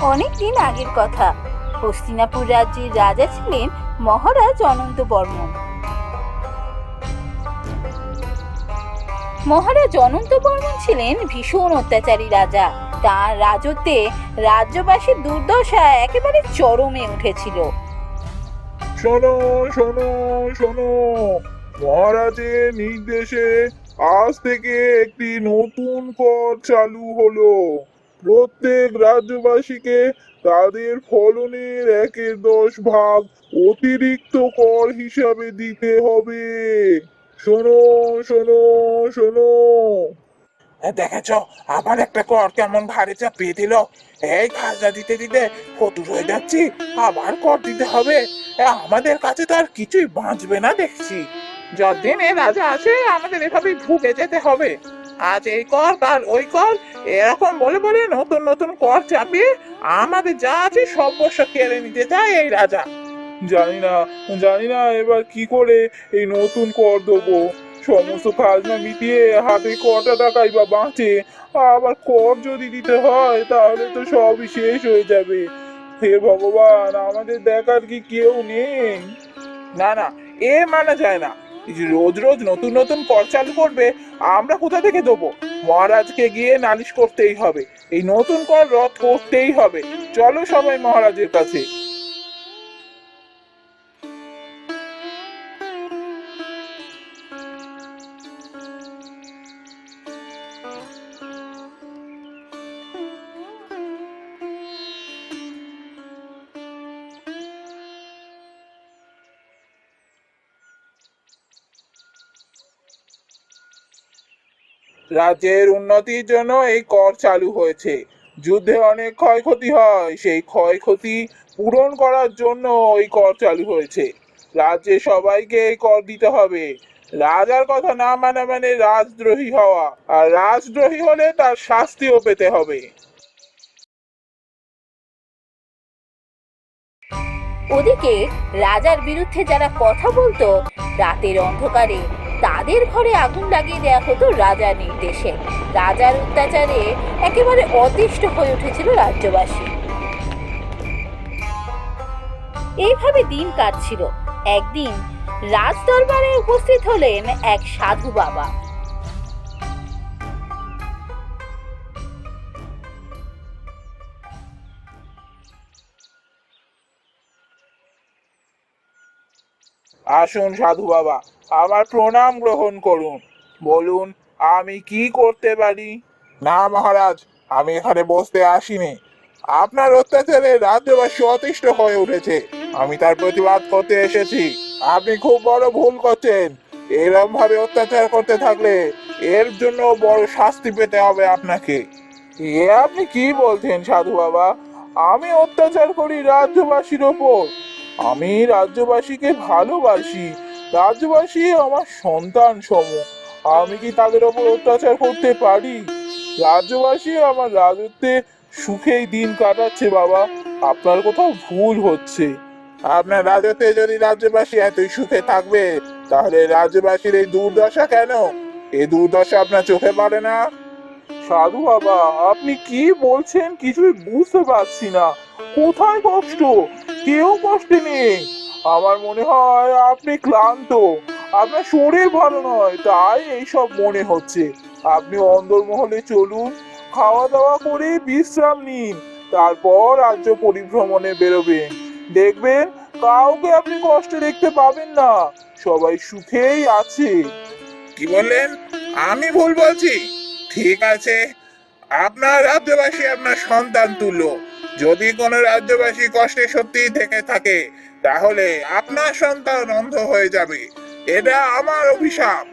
অনেক দিন আগের কথা। হস্তিনাপুর রাজ্যের রাজা ছিলেন মহারাজ অনন্ত বর্মন। মহারাজ অনন্ত বর্মন ছিলেন ভীষণ অত্যাচারী রাজা। তার রাজত্বে রাজ্যবাসীর দুর্দশা একেবারে চরমে উঠেছিল। শোনো, শোনো, শোনো, মহারাজের নির্দেশে আজ থেকে একটি নতুন কর চালু হলো। প্রত্যেক রাজ্যবাসীকে তাদের ফলনের 1/10 অতিরিক্ত কর হিসাবে দিতে হবে। শোনো, শোনো, শোনো। দেখেছ, আবার একটা কর কেমন ভারী চাপিয়ে দিল। এই খাজনা দিতে দিতে ফতুর হয়ে যাচ্ছি, আবার কর দিতে হবে। আমাদের কাছে তো আর কিছুই বাঁচবে না দেখছি। যতদিন এই রাজা আছে আমাদের এভাবেই ভুগে যেতে হবে। আজ এই কর, কাল ওই কর, এরকম বলে বলে নতুন নতুন কর চাপিয়ে আমাদের যা আছে সব বর্ষ কেড়ে নিতে চায় এই রাজা। জানি না, জানি না এবার কি করে এই নতুন কর দেবো। সমস্ত খাজনা মিটিয়ে হাতে কটা টাকাই বা বাঁচে, আবার কর যদি দিতে হয় তাহলে তো সবই শেষ হয়ে যাবে। হে ভগবান, আমাদের দেখার কি কেউ নেই? না না, এ মানা যায় না। এই যে রোজ রোজ নতুন নতুন কর চালু করবে, আমরা কোথা থেকে দেবো? মহারাজকে গিয়ে নালিশ করতেই হবে, এই নতুন কর রদ করতেই হবে। চলো সবাই মহারাজের কাছে। রাজ্যের উন্নতির জন্য এই কর চালু হয়েছে। যুদ্ধে অনেক ক্ষয়ক্ষতি হয়, সেই ক্ষয়ক্ষতি পূরণ করার জন্য এই কর চালু হয়েছে। রাজ্যে সবাইকে এই কর দিতে হবে। রাজার কথা না মানা মানে রাজদ্রোহী হওয়া, আর রাজদ্রোহী হলে তার শাস্তিও পেতে হবে। ওদিকে রাজার বিরুদ্ধে যারা কথা বলতো, রাতের অন্ধকারে তাদের ঘরে আগুন লাগিয়ে দেয়া হতো রাজার নির্দেশে। রাজার অত্যাচারে একেবারে অতিষ্ঠ হয়ে উঠেছিল রাজ্যবাসী। এইভাবে দিন কাটছিল। একদিন রাজ দরবারে উপস্থিত হলেন এক সাধু বাবা। আসুন সাধু বাবা, আমার প্রণাম গ্রহণ করুন। বলুন, আমি কি করতে পারি? না মহারাজ, আমি এখানে বসতে আসিনি। আপনার অত্যাচারে রাজ্যবাসী অতিষ্ঠ হয়ে উঠেছে, আমি তার প্রতিবাদ করতে এসেছি। আপনি খুব বড় ভুল করছেন। এরকম ভাবে অত্যাচার করতে থাকলে এর জন্য বড় শাস্তি পেতে হবে আপনাকে। এ আপনি কি বলছেন সাধু বাবা? আমি অত্যাচার করি রাজ্যবাসীর ওপর? আমি রাজ্যবাসীকে ভালোবাসি। রাজ্যবাসী আমার সন্তান সম। আমি কি তাদের ওপর অত্যাচার করতে পারি? রাজ্যবাসী আমার রাজত্বে সুখেই দিন কাটাচ্ছে বাবা। আপনার কোথাও ভুল হচ্ছে। আপনার রাজত্বে যদি রাজ্যবাসী এতই সুখে থাকবে, তাহলে রাজ্যবাসীর এই দুর্দশা কেন? এই দুর্দশা আপনার চোখে পড়ে না? সাধু বাবা, আপনি কি বলছেন কিছুই বুঝতে পারছি না। কোথায় কষ্ট? কেউ কষ্টে নেই। আমার মনে হয় আপনি ক্লান্ত। আপনার শরীর ভালো নয়, তাই এইসব মনে হচ্ছে। আপনি অন্দরমহলে চলুন, খাওয়া দাওয়া করে বিশ্রাম নিন, তারপর রাজ্য পরিভ্রমণে বেরোবেন। দেখবেন কাউকে আপনি কষ্টে দেখতে পাবেন না, সবাই সুখেই আছে। কি বললেন? আমি ভুল বলছি? ঠিক আছে, আপনার রাজ্যবাসী আপনার সন্তান তুল্য। যদি কোনো রাজ্যবাসী কষ্টে সত্যি থেকে থাকে, তাহলে আপনার সন্তান অন্ধ হয়ে যাবে। এটা আমার অভিশাপ।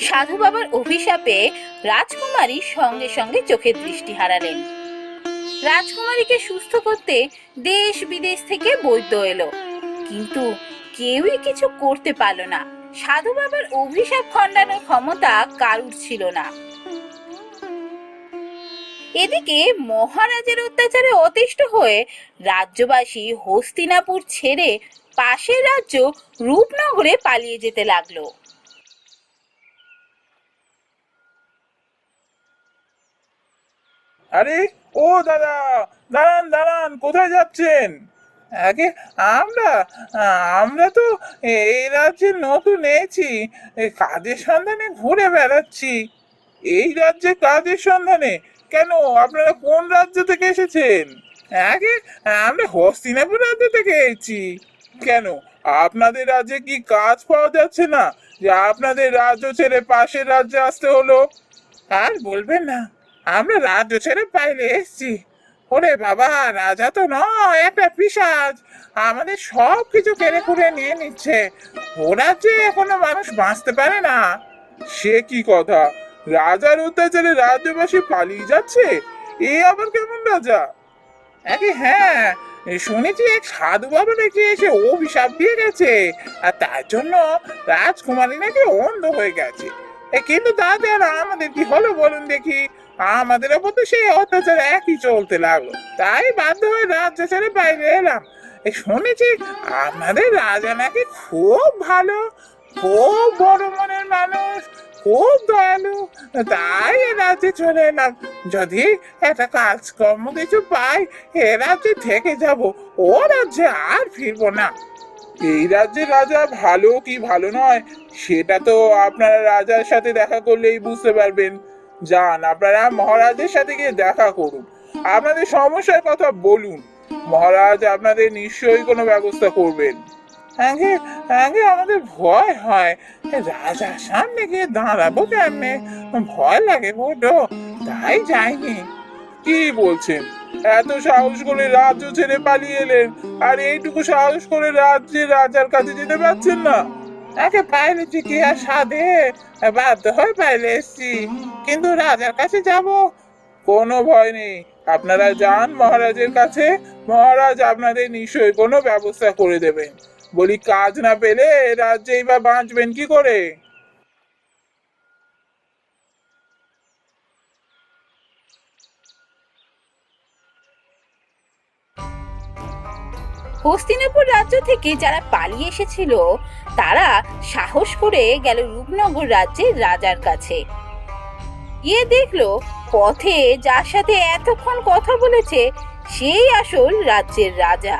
সাধু বাবার অভিশাপে রাজকুমারী সঙ্গে সঙ্গে চোখের দৃষ্টি হারালেন। রাজকুমারীকে সুস্থ করতে দেশ বিদেশ থেকে বৈদ্য এলো, কিন্তু কেউই কিছু করতে পারল না। সাধু বাবার অভিশাপ খণ্ডানোর ক্ষমতা কারুর ছিল না। এদিকে মহারাজের অত্যাচারে অতিষ্ঠ হয়ে রাজ্যবাসী হস্তিনাপুর ছেড়ে পাশের রাজ্য রূপনগরে পালিয়ে যেতে লাগলো। আরে ও দাদা, দাঁড়ান দাঁড়ান, কোথায় যাচ্ছেন? আগে আমরা আমরা তো এই রাজ্যে নতুন এসেছি, এই কাজের সন্ধানে ঘুরে বেড়াচ্ছি। এই রাজ্যে কাজের সন্ধানে? কেন, আপনারা কোন রাজ্য থেকে এসেছেন? আগে আমরা হস্তিনাপুর রাজ্য থেকে এসেছি। কেন, আপনাদের রাজ্যে কি কাজ পাওয়া যাচ্ছে না যে আপনাদের রাজ্য ছেড়ে পাশের রাজ্যে আসতে হলো? আর বলবেন না, আমরা রাজ্য ছেড়ে বাইরে এসেছি। ওরে বাবা, রাজা তো নয়, একটা পিশাচ আমাদের সব কিছু কেড়ে কুড়ে নিয়ে নিচ্ছে। ও রাজ্যে এখনো মানুষ বাঁচতে পারে না। সে কি কথা, রাজার অত্যাচারে রাজ্যবাসী পালিয়ে যাচ্ছে? এ আবার কেমন রাজা? আরে হ্যাঁ, শুনেছি এক সাধু বাবা নাকি এসে অভিশাপ দিয়ে গেছে, আর তার জন্য রাজকুমারী নাকি অন্ধ হয়ে গেছে। কিন্তু তাদের আমাদের কি হলো বলুন দেখি? আমাদের ওপর তো সেই অত্যাচার একই চলতে লাগলো, তাই বাধ্য হয়ে রাজ্য ছেড়ে বাইরে এলাম। শুনেছি আমাদের রাজা নাকি খুব ভালো, খুব বড় মনের মানুষ, খুব দয়ালু, তাই এ রাজ্যে চলে এলাম। যদি একটা কাজকর্ম কিছু পাই, এ রাজ্যে থেকে যাব, ও রাজ্যে আর ফিরবো না। এই রাজ্যের রাজা ভালো কি ভালো নয় সেটা তো আপনারা রাজার সাথে দেখা করলেই বুঝতে পারবেন। যান, আপনারা মহারাজের সাথে গিয়ে দেখা করুন, আপনাদের সমস্যার কথা বলুন। মহারাজ আপনাদের নিশ্চয়ই কোনো ব্যবস্থা করবেন। আগে আগে আমাদের ভয় হয়, রাজার সামনে গিয়ে দাঁড়াবো কেমনে, ভয় লাগে বড্ড, তাই যাইনি। কি বলছেন, এত সাহস করে রাজ্য ছেড়ে পালিয়ে এলেন, আর এইটুকু সাহস করে রাজার কাছে যেতে পারছেন না? একে পাইলে কি আর সাধে, বাধ্য হয়ে পাইলে এসছি, কিন্তু রাজার কাছে যাব? কোনো ভয় নেই, আপনারা যান মহারাজের কাছে, মহারাজ আপনাদের নিশ্চয়ই কোনো ব্যবস্থা করে দেবেন। বলি, কাজ না পেলে রাজ্যেই বা বাঁচবেন কি করে? হস্তিনাপুর রাজ্য থেকে যারা পালিয়ে এসেছিল তারা সাহস করে গেল রূপনগর রাজ্যের রাজার কাছে। গিয়ে দেখলো পথে যার সাথে এতক্ষণ কথা বলেছে সেই আসল রাজ্যের রাজা।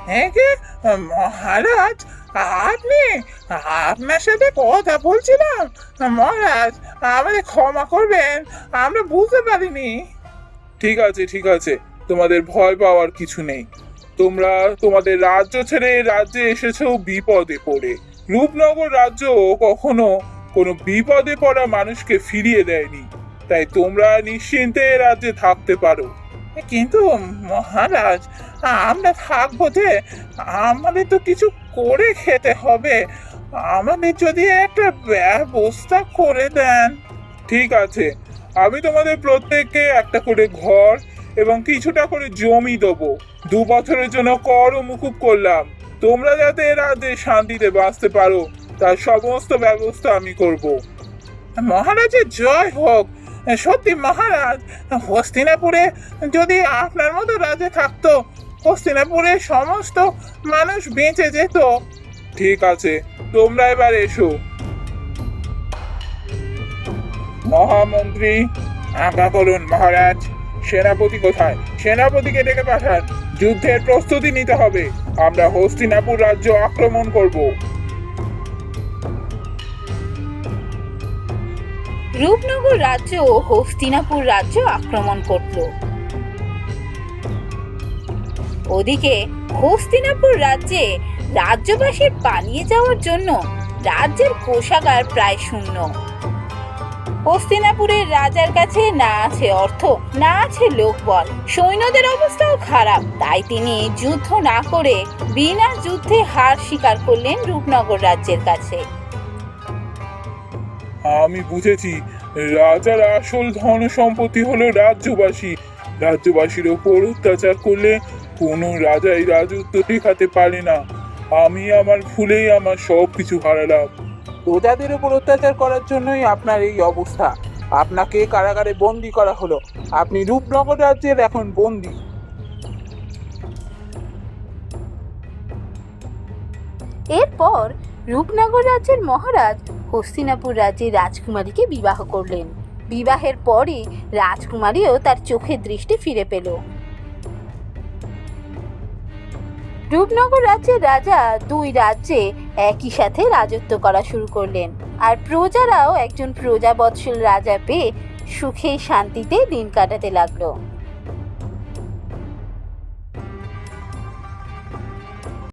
হ্যাঁ কে, মহারাজ আপনি? আপনার সাথে কথা বলছিলাম। মহারাজ, আমাদের ক্ষমা করবেন, আমরা বুঝতে পারিনি। ঠিক আছে ঠিক আছে, তোমাদের ভয় পাওয়ার কিছু নেই। তোমরা তোমাদের রাজ্য ছেড়ে রাজ্যে এসেছো বিপদে পড়ে। রূপনগর রাজ্য কখনো কোনো বিপদে পড়া মানুষকে ফিরিয়ে দেয়নি, তাই তোমরা নিশ্চিন্তে এ রাজ্যে থাকতে পারো। কিন্তু মহারাজ, আমরা থাকবো যে, আমাদের তো কিছু করে খেতে হবে, আমাদের যদি একটা ব্যবস্থা করে দেন। ঠিক আছে, আমি তোমাদের প্রত্যেককে একটা করে ঘর এবং কিছুটা করে জমি দেবো। 2 বছরের জন্য করও মুকুব করলাম। তোমরা যাতে এ রাজ্যে শান্তিতে বাঁচতে পারো তার সমস্ত ব্যবস্থা আমি করব। মহারাজের জয় হোক। সত্যি মহারাজ, হস্তিনাপুরে যদি আপনার মতো রাজা থাকতো, হস্তিনাপুরের সমস্ত মানুষ বেঁচে যেত। ঠিক আছে, তোমরা এবার এসো। মহামন্ত্রী, আজ্ঞা করুন মহারাজ। সেনাপতি কোথায়? সেনাপতিকে ডেকে পাঠান, যুদ্ধের প্রস্তুতি নিতে হবে, আমরা হস্তিনাপুর রাজ্য আক্রমণ করব। রূপনগর রাজ্য হস্তিনাপুর রাজ্য আক্রমণ করল। ওদিকে হস্তিনাপুর রাজ্যে রাজ্যবাসীর পালিয়ে যাওয়ার জন্য রাজ্যের কোষাগার প্রায় শূন্য। হস্তিনাপুরের রাজার কাছে না আছে অর্থ, না আছে লোকবল, সৈন্যদের অবস্থাও খারাপ, তাই তিনি যুদ্ধ না করে বিনা যুদ্ধে হার স্বীকার করলেন রূপনগর রাজ্যের কাছে। আমি বুঝেছি, রাজার আসল ধন সম্পত্তি হলো রাজ্যবাসী। রাজ্যবাসীর ওপর অত্যাচার করলে কোনো রাজাই রাজত্ব টেকাতে পারে না। আমি আমার ভুলেই আমার সব কিছু হারালাম। প্রজাদের উপর অত্যাচার করার জন্যই আপনার এই অবস্থা। আপনাকে কারাগারে বন্দি করা হলো, আপনি রূপনগর রাজ্যের এখন বন্দি। এরপর রূপনগর রাজ্যের মহারাজ হস্তিনাপুর রাজ্যের রাজকুমারীকে বিবাহ করলেন। বিবাহের পরই রাজকুমারীও তার চোখের দৃষ্টি ফিরে পেল। রূপনগর রাজ্যের রাজা দুই রাজ্যে একই সাথে রাজত্ব করা শুরু করলেন, আর প্রজারাও একজন প্রজাবৎসল রাজা পেয়ে সুখে শান্তিতে দিন কাটাতে লাগলো।